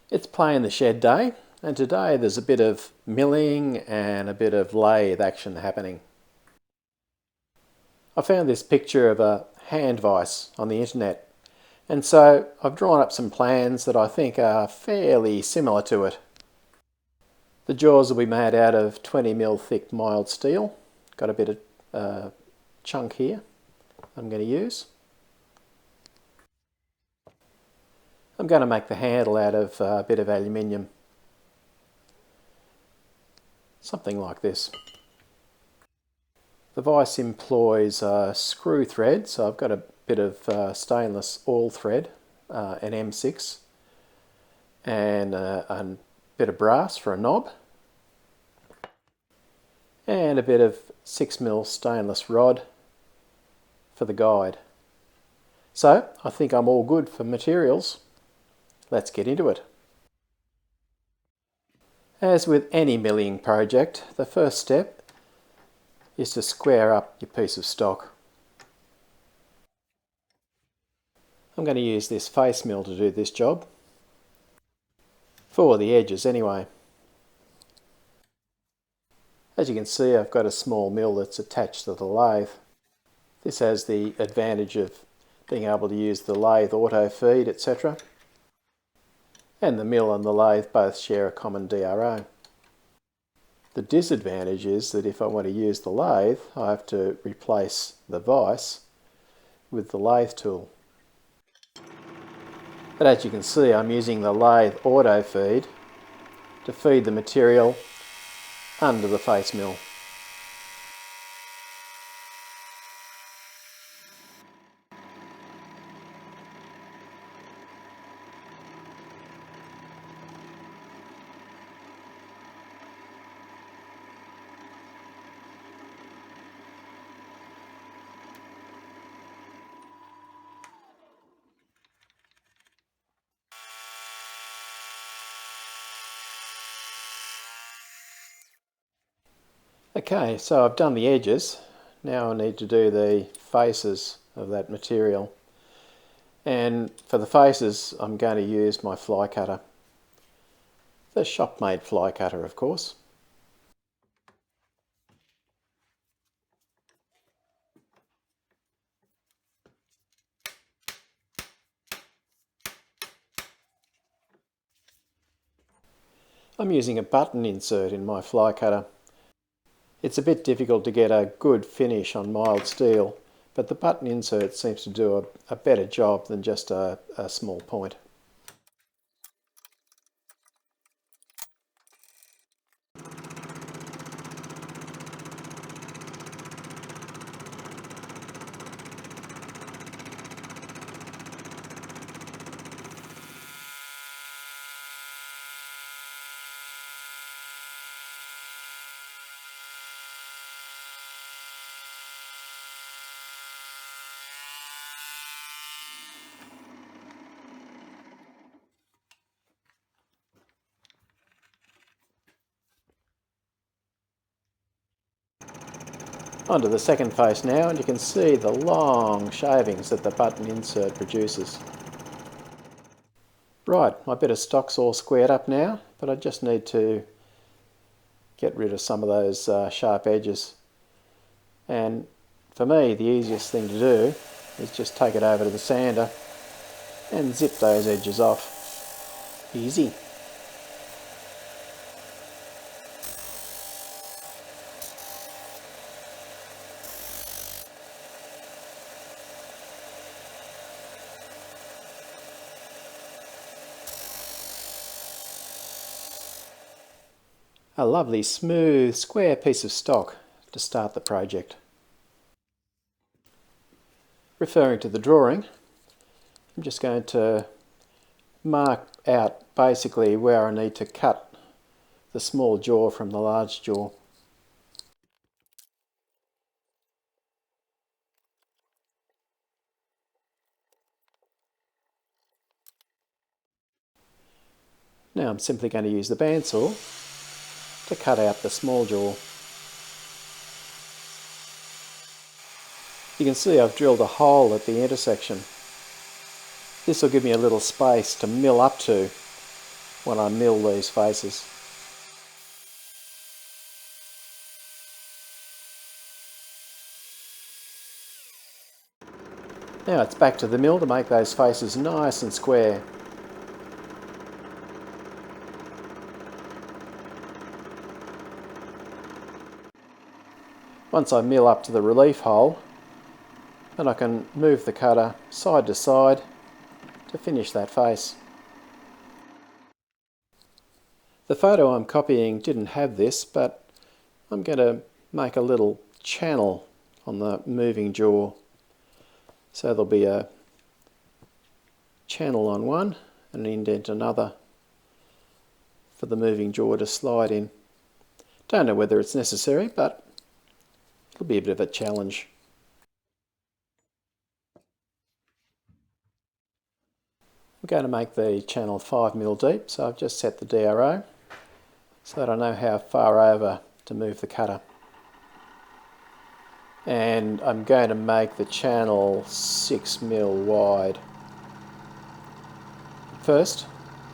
It's play in the shed day, and today there's a bit of milling and a bit of lathe action happening. I found this picture of a hand vise on the internet, and so I've drawn up some plans that I think are fairly similar to it. The jaws will be made out of 20mm thick mild steel. Got a bit of chunk here I'm going to use. I'm going to make the handle out of a bit of aluminium. Something like this. The vise employs screw thread, so I've got a bit of stainless oil thread, an M6, and a bit of brass for a knob, and a bit of 6mm stainless rod for the guide. So I think I'm all good for materials. Let's get into it. As with any milling project, the first step is to square up your piece of stock. I'm going to use this face mill to do this job, for the edges anyway. As you can see, I've got a small mill that's attached to the lathe. This has the advantage of being able to use the lathe auto feed, etc. And the mill and the lathe both share a common DRO. The disadvantage is that if I want to use the lathe, I have to replace the vise with the lathe tool. But as you can see, I'm using the lathe auto feed to feed the material under the face mill. Okay, so I've done the edges. Now I need to do the faces of that material. And for the faces, I'm going to use my fly cutter. The shop-made fly cutter, of course. I'm using a button insert in my fly cutter. It's a bit difficult to get a good finish on mild steel, but the button insert seems to do a better job than just a small point. Onto the second face now, and you can see the long shavings that the button insert produces. Right, my bit of stock's all squared up now, but I just need to get rid of some of those sharp edges. And for me, the easiest thing to do is just take it over to the sander and zip those edges off. Easy. A lovely, smooth, square piece of stock to start the project. Referring to the drawing, I'm just going to mark out basically where I need to cut the small jaw from the large jaw. Now I'm simply going to use the bandsaw to cut out the small jaw. You can see I've drilled a hole at the intersection. This will give me a little space to mill up to, when I mill these faces. Now it's back to the mill to make those faces nice and square. Once I mill up to the relief hole, then I can move the cutter side to side to finish that face. The photo I'm copying didn't have this, but I'm going to make a little channel on the moving jaw. So there'll be a channel on one and an indent another for the moving jaw to slide in. Don't know whether it's necessary, but it'll be a bit of a challenge. I'm going to make the channel 5mm deep, so I've just set the DRO so that I know how far over to move the cutter. And I'm going to make the channel 6mm wide. First,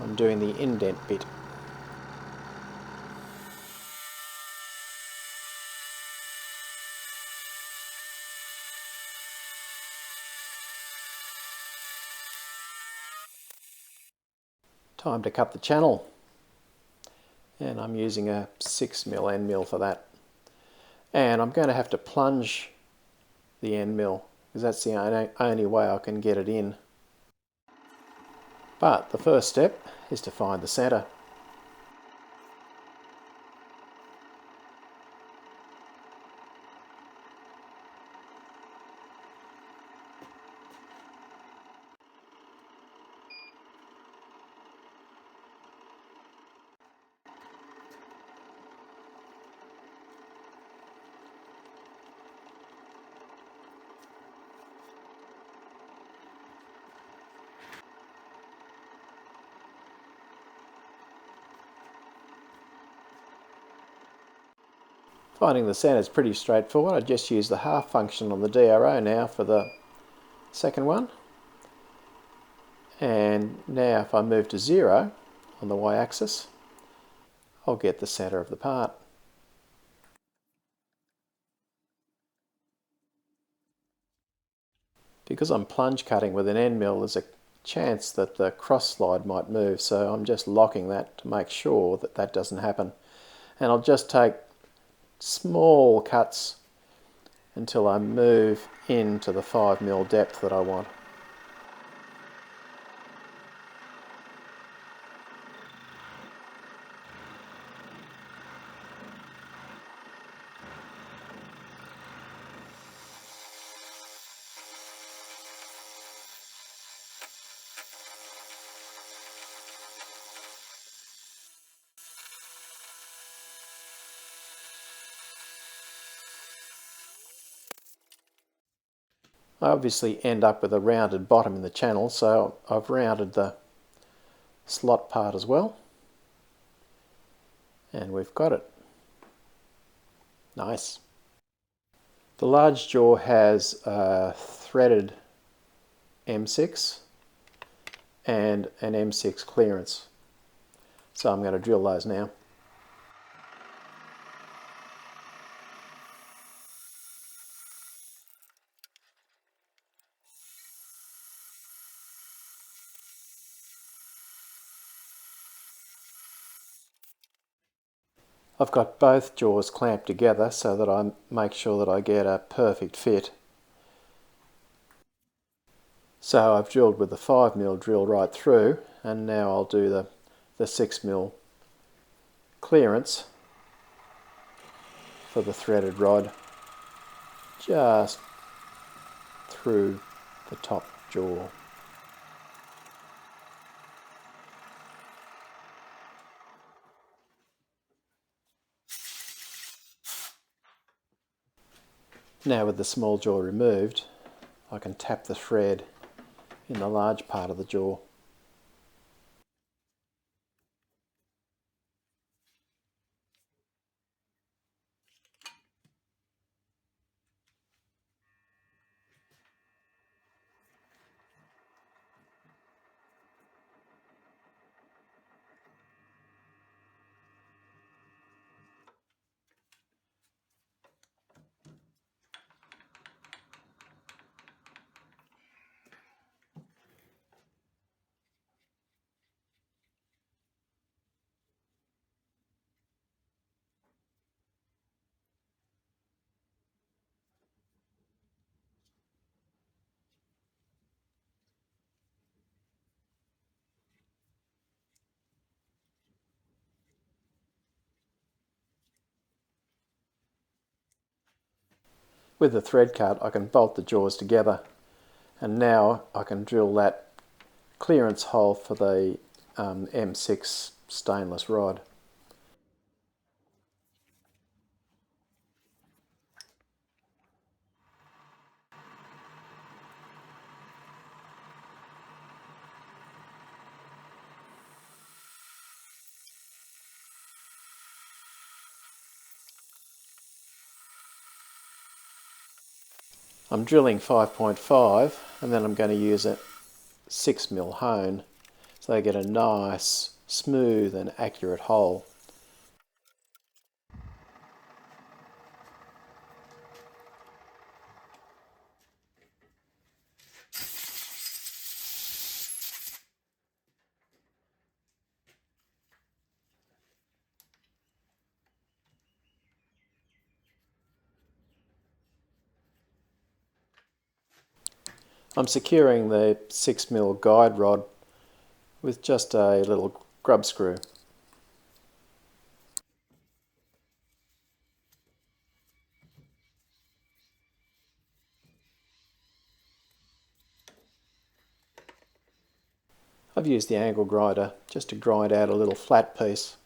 I'm doing the indent bit. Time to cut the channel. And I'm using a 6mm end mill for that. And I'm going to have to plunge the end mill because that's the only way I can get it in. But the first step is to find the centre. Finding the centre is pretty straightforward. I just use the half function on the DRO now for the second one. And now if I move to 0 on the y-axis, I'll get the centre of the part. Because I'm plunge cutting with an end mill, there's a chance that the cross slide might move, so I'm just locking that to make sure that that doesn't happen. And I'll just take small cuts until I move into the 5mm depth that I want. I obviously end up with a rounded bottom in the channel, so I've rounded the slot part as well. And we've got it. Nice. The large jaw has a threaded M6 and an M6 clearance. So I'm going to drill those now. I've got both jaws clamped together so that I make sure that I get a perfect fit. So I've drilled with the 5mm drill right through, and now I'll do the 6mm clearance for the threaded rod just through the top jaw. Now with the small jaw removed, I can tap the thread in the large part of the jaw. With the thread cut I can bolt the jaws together, and now I can drill that clearance hole for the M6 stainless rod. I'm drilling 5.5 and then I'm going to use a 6mm hone so I get a nice, smooth and accurate hole. I'm securing the 6mm guide rod with just a little grub screw. I've used the angle grinder just to grind out a little flat piece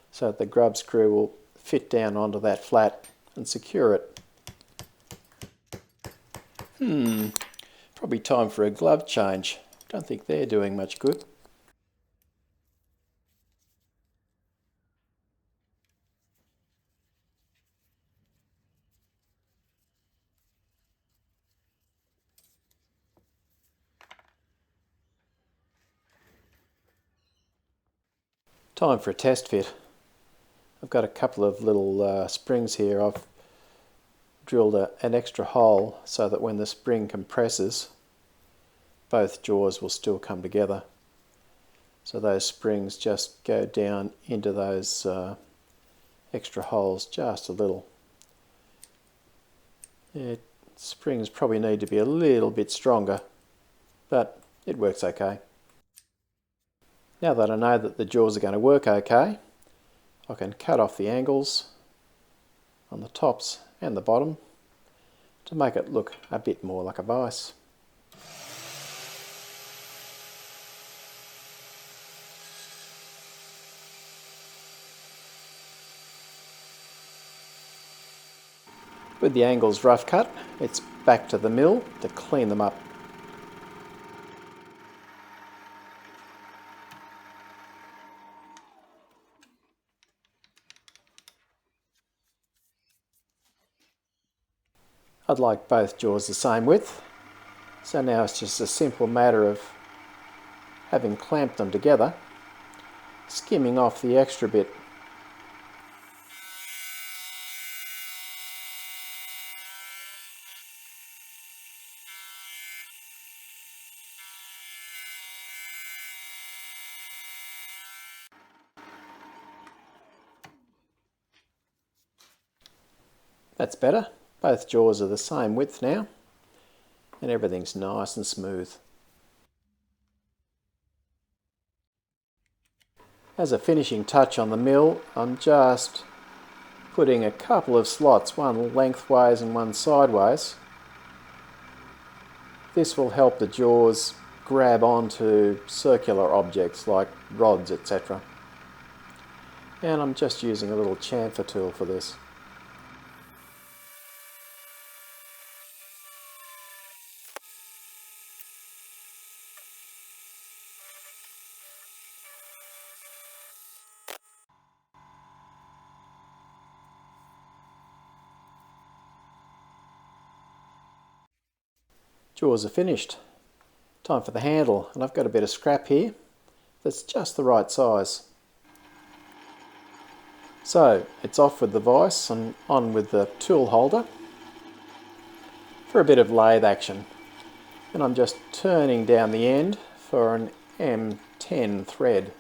so that the grub screw will fit down onto that flat and secure it. Probably time for a glove change. Don't think they're doing much good. Time for a test fit. I've got a couple of little springs here. I've drilled an extra hole so that when the spring compresses, both jaws will still come together. So those springs just go down into those extra holes just a little. Springs probably need to be a little bit stronger, but it works okay. Now that I know that the jaws are going to work okay, I can cut off the angles on the tops and the bottom to make it look a bit more like a vise. With the angles rough cut, it's back to the mill to clean them up. I'd like both jaws the same width, so now it's just a simple matter of having clamped them together, skimming off the extra bit. That's better. Both jaws are the same width now, and everything's nice and smooth. As a finishing touch on the mill, I'm just putting a couple of slots, one lengthways and one sideways. This will help the jaws grab onto circular objects like rods, etc. And I'm just using a little chamfer tool for this. Jaws are finished. Time for the handle, and I've got a bit of scrap here that's just the right size. So it's off with the vise and on with the tool holder for a bit of lathe action. And I'm just turning down the end for an M10 thread.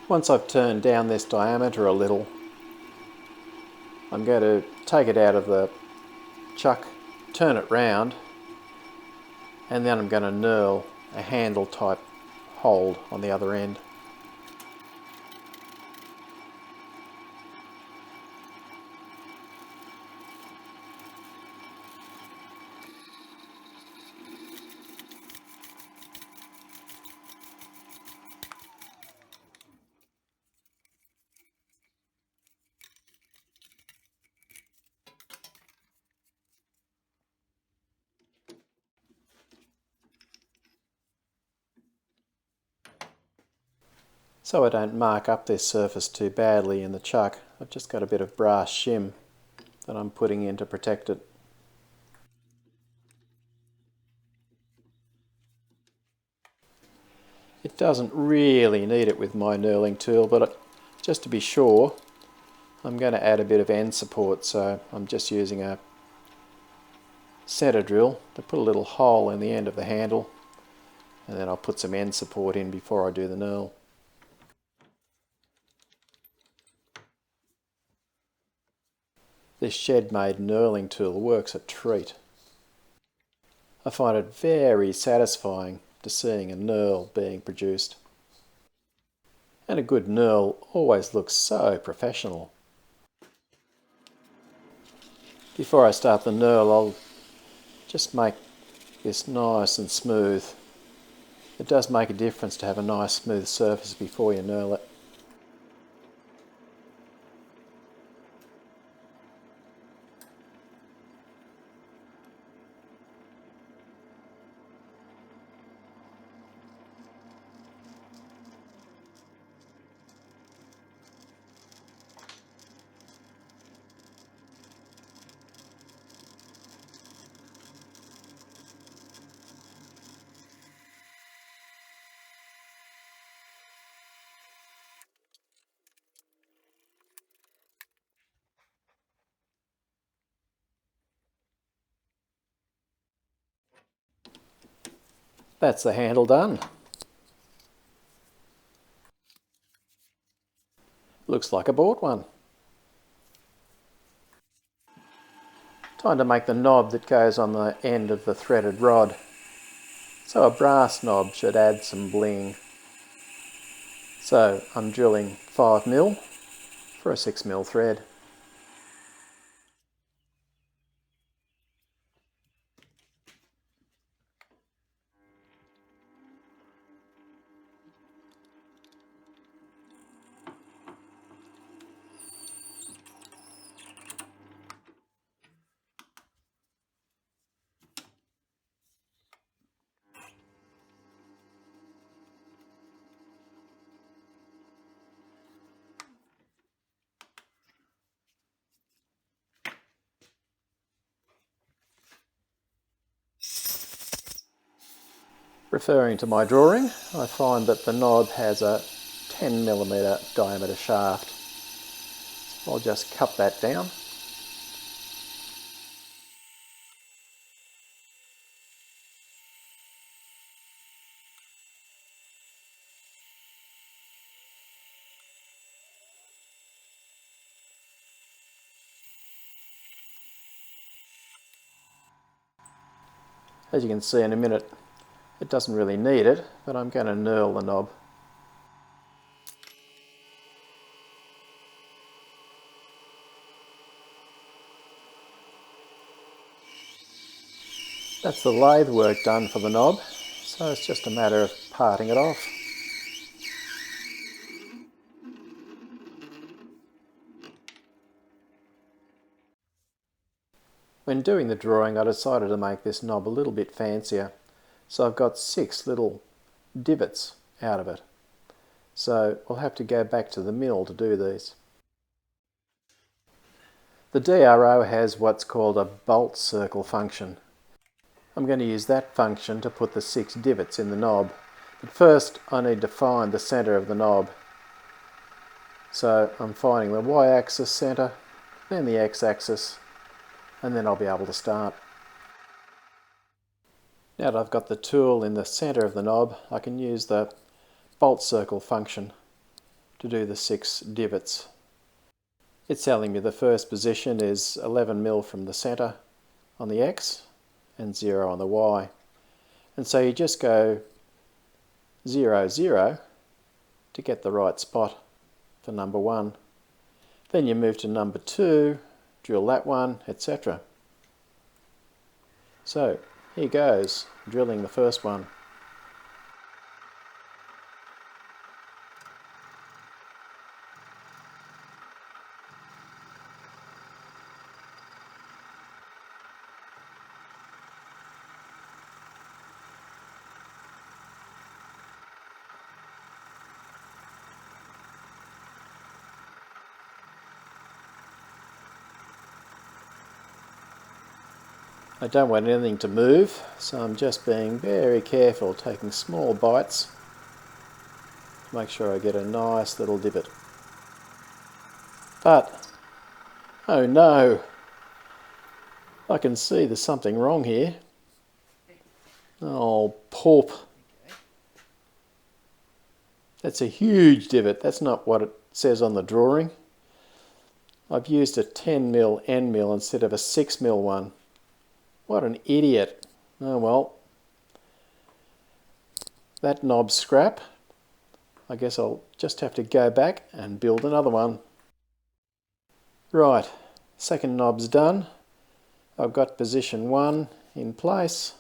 Once I've turned down this diameter a little, I'm going to take it out of the chuck, turn it round, and then I'm going to knurl a handle type hold on the other end. So I don't mark up this surface too badly in the chuck, I've just got a bit of brass shim that I'm putting in to protect it. It doesn't really need it with my knurling tool, but just to be sure, I'm going to add a bit of end support, so I'm just using a centre drill to put a little hole in the end of the handle, and then I'll put some end support in before I do the knurl. This shed-made knurling tool works a treat. I find it very satisfying to seeing a knurl being produced. And a good knurl always looks so professional. Before I start the knurl, I'll just make this nice and smooth. It does make a difference to have a nice smooth surface before you knurl it. That's the handle done. Looks like I bought one. Time to make the knob that goes on the end of the threaded rod. So a brass knob should add some bling. So I'm drilling 5mm for a 6mm thread. Referring to my drawing, I find that the knob has a 10mm diameter shaft. So I'll just cut that down. As you can see in a minute, it doesn't really need it, but I'm going to knurl the knob. That's the lathe work done for the knob, so it's just a matter of parting it off. When doing the drawing, I decided to make this knob a little bit fancier, so I've got 6 little divots out of it. So I'll have to go back to the mill to do these. The DRO has what's called a bolt circle function. I'm going to use that function to put the 6 divots in the knob. But first I need to find the centre of the knob. So I'm finding the y-axis centre, then the x-axis, and then I'll be able to start. Now that I've got the tool in the centre of the knob, I can use the bolt circle function to do the 6 divots. It's telling me the first position is 11mm from the centre on the X and 0 on the Y. And so you just go 0, 0 to get the right spot for number 1. Then you move to number 2, drill that one, etc. So here goes, drilling the first one. I don't want anything to move, so I'm just being very careful, taking small bites to make sure I get a nice little divot. But, oh no, I can see there's something wrong here. Oh, pulp. That's a huge divot. That's not what it says on the drawing. I've used a 10mm end mill instead of a 6mm one. What an idiot. Oh well. That knob's scrap. I guess I'll just have to go back and build another one. Right, second knob's done. I've got position 1 in place.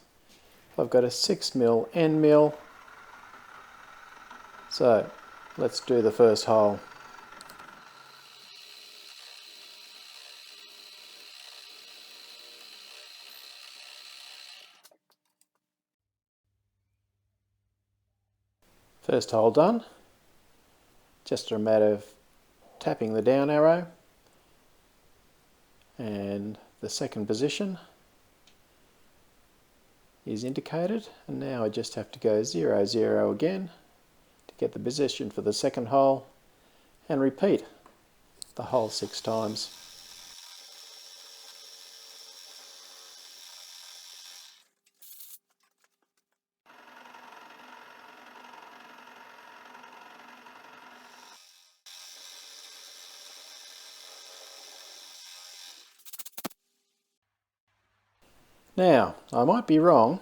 I've got a 6mm end mill. So let's do the first hole. First hole done. Just a matter of tapping the down arrow, and the second position is indicated, and now I just have to go 0, 0 again to get the position for the second hole, and repeat the hole 6 times. Now, I might be wrong,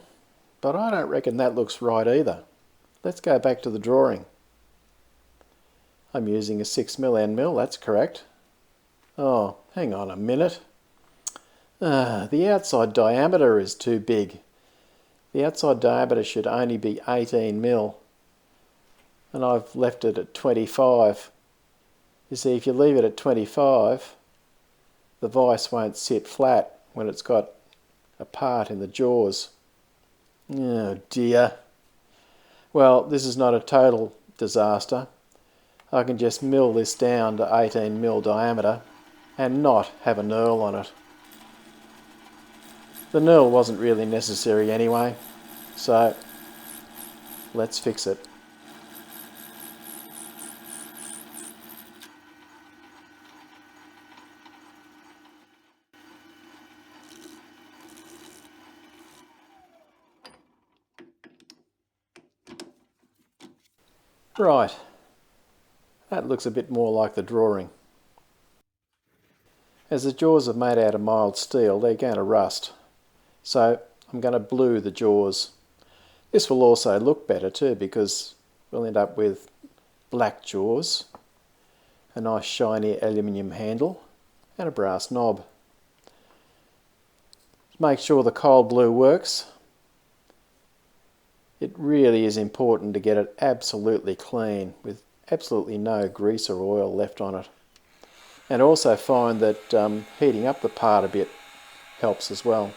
but I don't reckon that looks right either. Let's go back to the drawing. I'm using a 6mm end mill, that's correct. Oh, hang on a minute. The outside diameter is too big. The outside diameter should only be 18mm, and I've left it at 25. You see, if you leave it at 25, the vise won't sit flat when it's got a part in the jaws. Oh dear. Well, this is not a total disaster. I can just mill this down to 18mm diameter and not have a knurl on it. The knurl wasn't really necessary anyway, so let's fix it. Right, that looks a bit more like the drawing. As the jaws are made out of mild steel, they're going to rust. So I'm going to blue the jaws. This will also look better too, because we'll end up with black jaws, a nice shiny aluminium handle, and a brass knob. Make sure the cold blue works. It really is important to get it absolutely clean, with absolutely no grease or oil left on it. And also find that heating up the part a bit helps as well.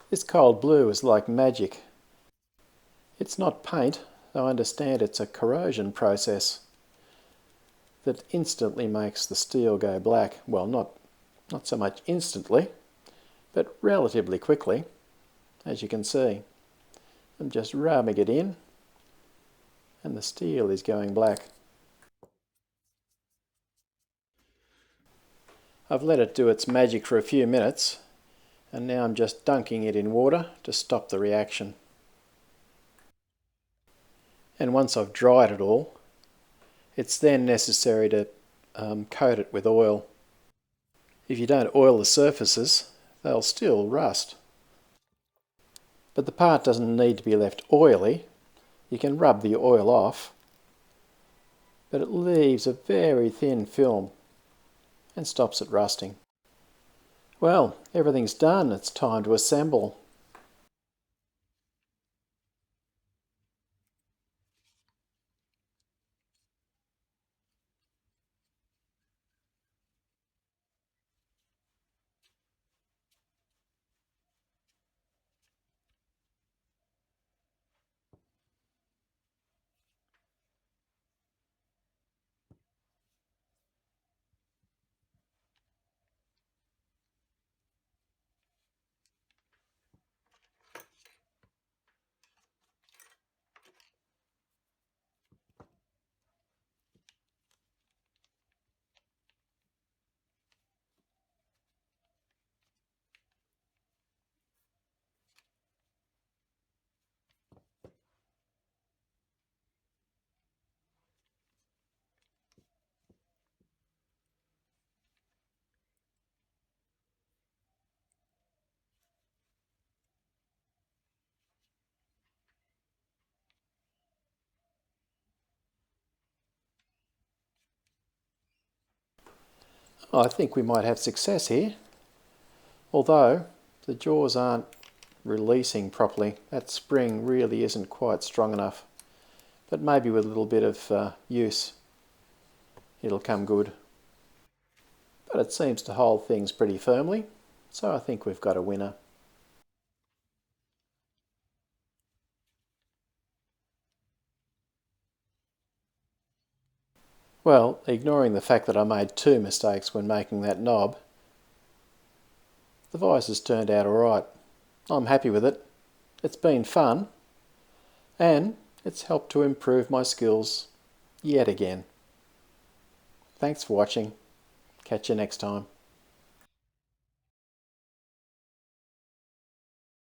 This cold blue is like magic. It's not paint, though I understand it's a corrosion process that instantly makes the steel go black. Well, not so much instantly, but relatively quickly, as you can see. I'm just rubbing it in, and the steel is going black. I've let it do its magic for a few minutes, and now I'm just dunking it in water to stop the reaction. And once I've dried it all, it's then necessary to coat it with oil. If you don't oil the surfaces, they'll still rust. But the part doesn't need to be left oily. You can rub the oil off, but it leaves a very thin film and stops it rusting. Well, everything's done. It's time to assemble. I think we might have success here, although the jaws aren't releasing properly. That spring really isn't quite strong enough, but maybe with a little bit of use it'll come good. But it seems to hold things pretty firmly, so I think we've got a winner. Well, ignoring the fact that I made 2 mistakes when making that knob, the vise has turned out alright. I'm happy with it. It's been fun, and it's helped to improve my skills yet again. Thanks for watching. Catch you next time.